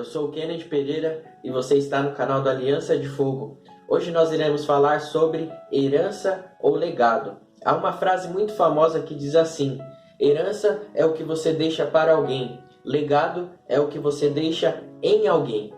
Eu sou o Kennedy Pereira e você está no canal da Aliança de Fogo. Hoje nós iremos falar sobre herança ou legado. Há uma frase muito famosa que diz assim: herança é o que você deixa para alguém, legado é o que você deixa em alguém.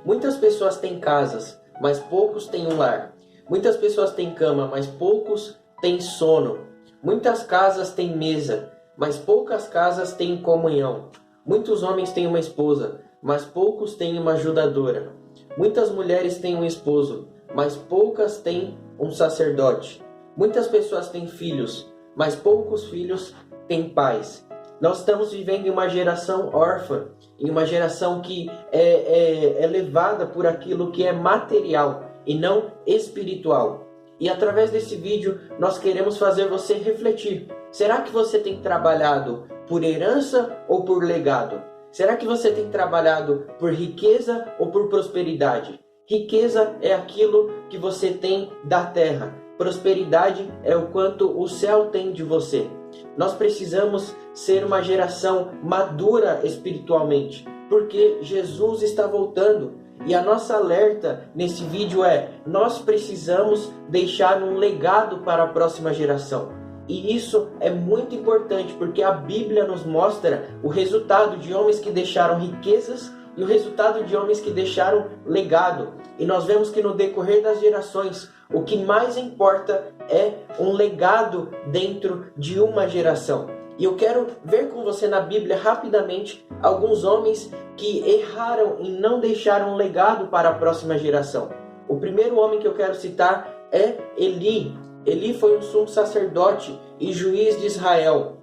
Muitas pessoas têm casas, mas poucos têm um lar. Muitas pessoas têm cama, mas poucos têm sono. Muitas casas têm mesa, mas poucas casas têm comunhão. Muitos homens têm uma esposa, mas poucos têm uma ajudadora. Muitas mulheres têm um esposo, mas poucas têm um sacerdote. Muitas pessoas têm filhos, mas poucos filhos têm pais. Nós estamos vivendo em uma geração órfã, em uma geração que é levada por aquilo que é material e não espiritual. E através desse vídeo nós queremos fazer você refletir. Será que você tem trabalhado por herança ou por legado? Será que você tem trabalhado por riqueza ou por prosperidade? Riqueza é aquilo que você tem da terra. Prosperidade é o quanto o céu tem de você. Nós precisamos ser uma geração madura espiritualmente, porque Jesus está voltando. E a nossa alerta nesse vídeo é: nós precisamos deixar um legado para a próxima geração. E isso é muito importante, porque a Bíblia nos mostra o resultado de homens que deixaram riquezas e o resultado de homens que deixaram legado. E nós vemos que no decorrer das gerações, o que mais importa é um legado dentro de uma geração. E eu quero ver com você na Bíblia rapidamente alguns homens que erraram em não deixar um legado para a próxima geração. O primeiro homem que eu quero citar é Eli. Eli foi um sumo sacerdote e juiz de Israel.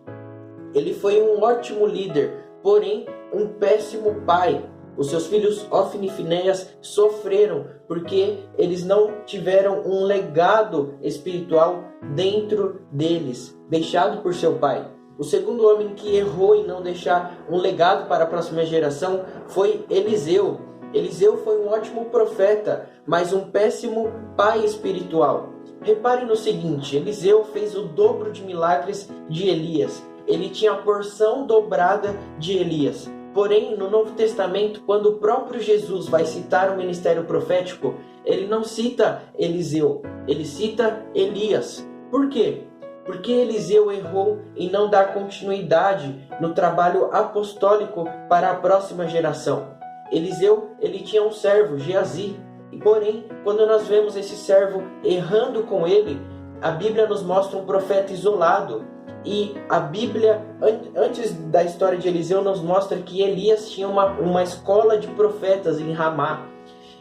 Ele foi um ótimo líder, porém um péssimo pai. Os seus filhos Ofni e Finéias sofreram porque eles não tiveram um legado espiritual dentro deles, deixado por seu pai. O segundo homem que errou em não deixar um legado para a próxima geração foi Eliseu. Eliseu foi um ótimo profeta, mas um péssimo pai espiritual. Repare no seguinte: Eliseu fez o dobro de milagres de Elias. Ele tinha a porção dobrada de Elias. Porém, no Novo Testamento, quando o próprio Jesus vai citar o ministério profético, ele não cita Eliseu, ele cita Elias. Por quê? Porque Eliseu errou em não dar continuidade no trabalho apostólico para a próxima geração. Eliseu, ele tinha um servo, Geazi. E porém, quando nós vemos esse servo errando com ele, a Bíblia nos mostra um profeta isolado. E a Bíblia, antes da história de Eliseu, nos mostra que Elias tinha uma escola de profetas em Ramá.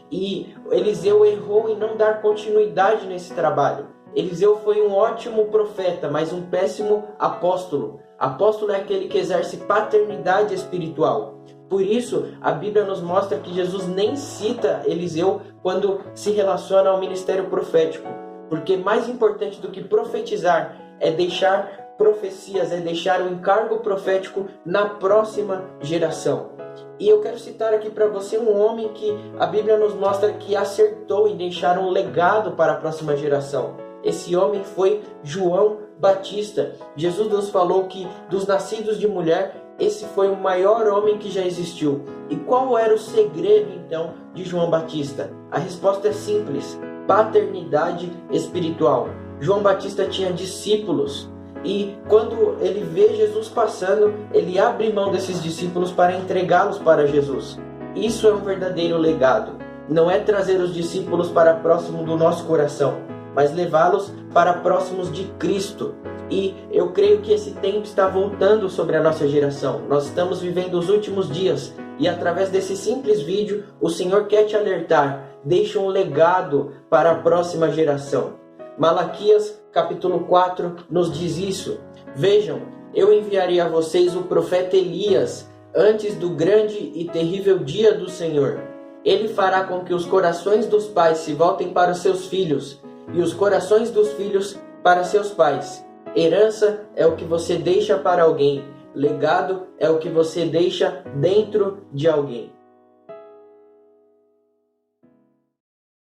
E Eliseu errou em não dar continuidade nesse trabalho. Eliseu foi um ótimo profeta, mas um péssimo apóstolo. Apóstolo é aquele que exerce paternidade espiritual. Por isso, a Bíblia nos mostra que Jesus nem cita Eliseu quando se relaciona ao ministério profético. Porque mais importante do que profetizar é deixar profecias, é deixar o encargo profético na próxima geração. E eu quero citar aqui para você um homem que a Bíblia nos mostra que acertou em deixar um legado para a próxima geração. Esse homem foi João Batista. Jesus nos falou que dos nascidos de mulher, esse foi o maior homem que já existiu. E qual era o segredo então de João Batista? A resposta é simples: paternidade espiritual. João Batista tinha discípulos. E quando ele vê Jesus passando, ele abre mão desses discípulos para entregá-los para Jesus. Isso é um verdadeiro legado. Não é trazer os discípulos para próximo do nosso coração, mas levá-los para próximos de Cristo. E eu creio que esse tempo está voltando sobre a nossa geração. Nós estamos vivendo os últimos dias. E através desse simples vídeo, o Senhor quer te alertar. Deixa um legado para a próxima geração. Malaquias capítulo 4 nos diz isso: vejam, eu enviarei a vocês o profeta Elias antes do grande e terrível dia do Senhor. Ele fará com que os corações dos pais se voltem para os seus filhos e os corações dos filhos para seus pais. Herança é o que você deixa para alguém, legado é o que você deixa dentro de alguém.